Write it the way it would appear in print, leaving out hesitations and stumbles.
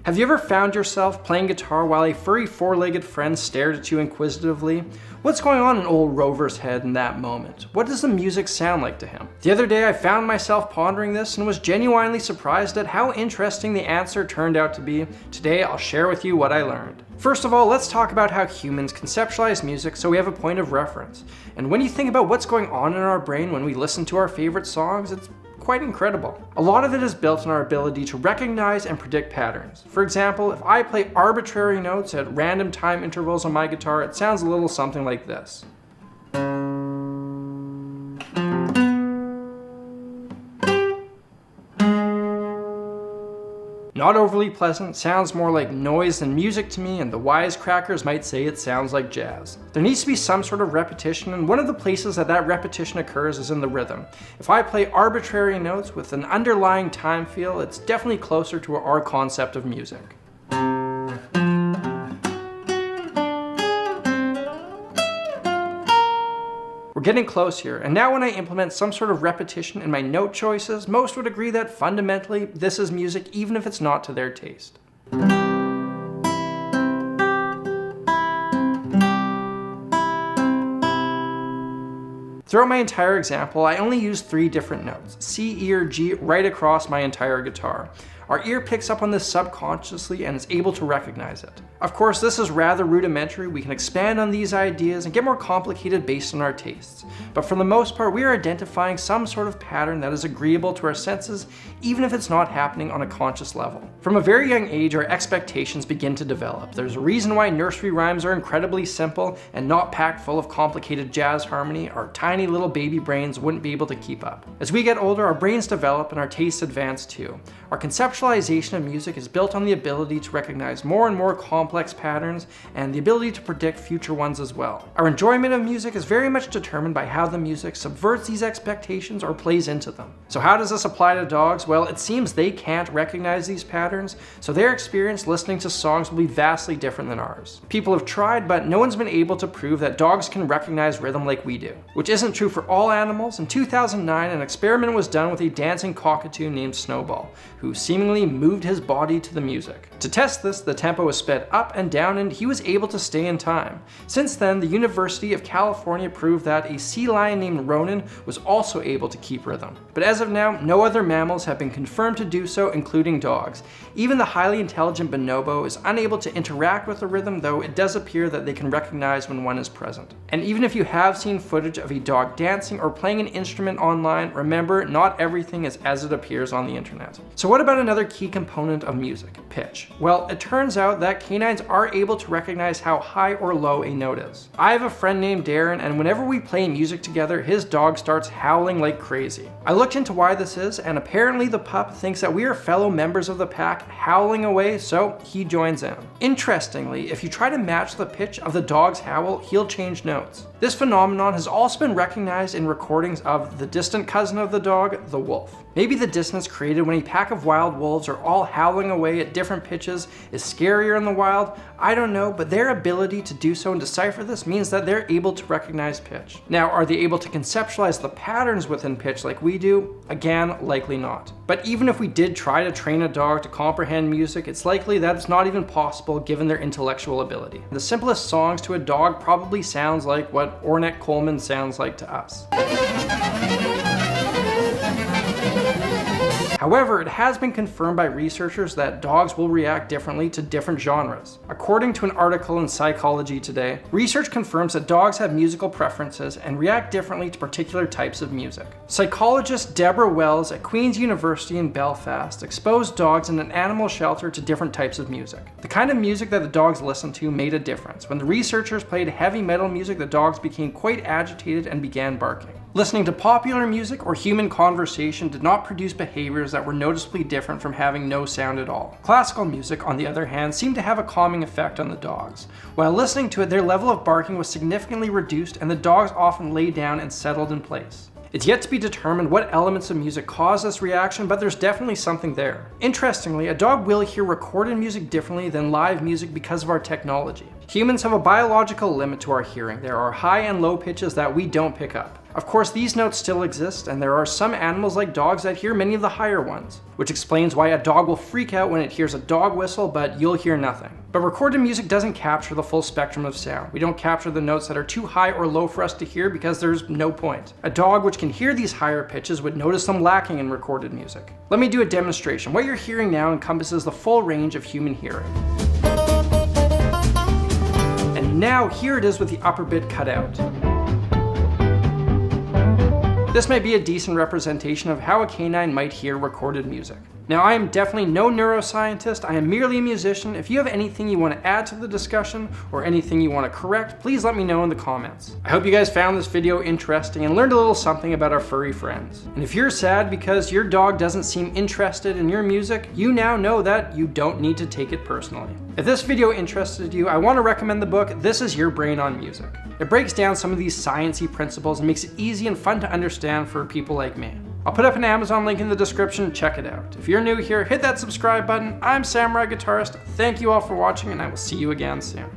Have you ever found yourself playing guitar while a furry four-legged friend stared at you inquisitively? What's going on in old Rover's head in that moment? What does the music sound like to him? The other day I found myself pondering this and was genuinely surprised at how interesting the answer turned out to be. Today I'll share with you what I learned. First of all, let's talk about how humans conceptualize music so we have a point of reference. And when you think about what's going on in our brain when we listen to our favorite songs, it's quite incredible. A lot of it is built on our ability to recognize and predict patterns. For example, if I play arbitrary notes at random time intervals on my guitar, it sounds a little something like this. Not overly pleasant, sounds more like noise than music to me, and the wisecrackers might say it sounds like jazz. There needs to be some sort of repetition, and one of the places that repetition occurs is in the rhythm. If I play arbitrary notes with an underlying time feel, it's definitely closer to our concept of music. We're getting close here, and now when I implement some sort of repetition in my note choices, most would agree that fundamentally this is music even if it's not to their taste. Throughout my entire example, I only used 3 different notes, C, E, or G, right across my entire guitar. Our ear picks up on this subconsciously and is able to recognize it. Of course, this is rather rudimentary. We can expand on these ideas and get more complicated based on our tastes. But for the most part, we are identifying some sort of pattern that is agreeable to our senses, even if it's not happening on a conscious level. From a very young age, our expectations begin to develop. There's a reason why nursery rhymes are incredibly simple and not packed full of complicated jazz harmony. Our tiny little baby brains wouldn't be able to keep up. As we get older, our brains develop and our tastes advance too. Our conceptualization of music is built on the ability to recognize more and more complex patterns and the ability to predict future ones as well. Our enjoyment of music is very much determined by how the music subverts these expectations or plays into them. So how does this apply to dogs? Well, it seems they can't recognize these patterns, so their experience listening to songs will be vastly different than ours. People have tried, but no one's been able to prove that dogs can recognize rhythm like we do, which isn't true for all animals. In 2009, an experiment was done with a dancing cockatoo named Snowball, who seemingly moved his body to the music. To test this, the tempo was sped up and down and he was able to stay in time. Since then, the University of California proved that a sea lion named Ronan was also able to keep rhythm. But as of now, no other mammals have been confirmed to do so, including dogs. Even the highly intelligent bonobo is unable to interact with the rhythm, though it does appear that they can recognize when one is present. And even if you have seen footage of a dog dancing or playing an instrument online, remember, not everything is as it appears on the internet. So what about another key component of music, pitch? Well, it turns out that canines are able to recognize how high or low a note is. I have a friend named Darren, and whenever we play music together, his dog starts howling like crazy. I looked into why this is, and apparently the pup thinks that we are fellow members of the pack howling away, so he joins in. Interestingly, if you try to match the pitch of the dog's howl, he'll change notes. This phenomenon has also been recognized in recordings of the distant cousin of the dog, the wolf. Maybe the dissonance created when a pack of wild wolves are all howling away at different pitches is scarier in the wild. I don't know, but their ability to do so and decipher this means that they're able to recognize pitch. Now, are they able to conceptualize the patterns within pitch like we do? Again, likely not. But even if we did try to train a dog to comprehend music, it's likely that it's not even possible given their intellectual ability. The simplest songs to a dog probably sounds like what Ornette Coleman sounds like to us. However, it has been confirmed by researchers that dogs will react differently to different genres. According to an article in Psychology Today, research confirms that dogs have musical preferences and react differently to particular types of music. Psychologist Deborah Wells at Queen's University in Belfast exposed dogs in an animal shelter to different types of music. The kind of music that the dogs listened to made a difference. When the researchers played heavy metal music, the dogs became quite agitated and began barking. Listening to popular music or human conversation did not produce behaviors that were noticeably different from having no sound at all. Classical music, on the other hand, seemed to have a calming effect on the dogs. While listening to it, their level of barking was significantly reduced and the dogs often lay down and settled in place. It's yet to be determined what elements of music cause this reaction, but there's definitely something there. Interestingly, a dog will hear recorded music differently than live music because of our technology. Humans have a biological limit to our hearing. There are high and low pitches that we don't pick up. Of course, these notes still exist, and there are some animals like dogs that hear many of the higher ones, which explains why a dog will freak out when it hears a dog whistle, but you'll hear nothing. But recorded music doesn't capture the full spectrum of sound. We don't capture the notes that are too high or low for us to hear because there's no point. A dog which can hear these higher pitches would notice them lacking in recorded music. Let me do a demonstration. What you're hearing now encompasses the full range of human hearing. And now here it is with the upper bit cut out. This might be a decent representation of how a canine might hear recorded music. Now, I am definitely no neuroscientist, I am merely a musician. If you have anything you want to add to the discussion or anything you want to correct, please let me know in the comments. I hope you guys found this video interesting and learned a little something about our furry friends. And if you're sad because your dog doesn't seem interested in your music, you now know that you don't need to take it personally. If this video interested you, I want to recommend the book, This Is Your Brain on Music. It breaks down some of these sciencey principles and makes it easy and fun to understand for people like me. I'll put up an Amazon link in the description, check it out. If you're new here, hit that subscribe button. I'm Samurai Guitarist. Thank you all for watching, and I will see you again soon.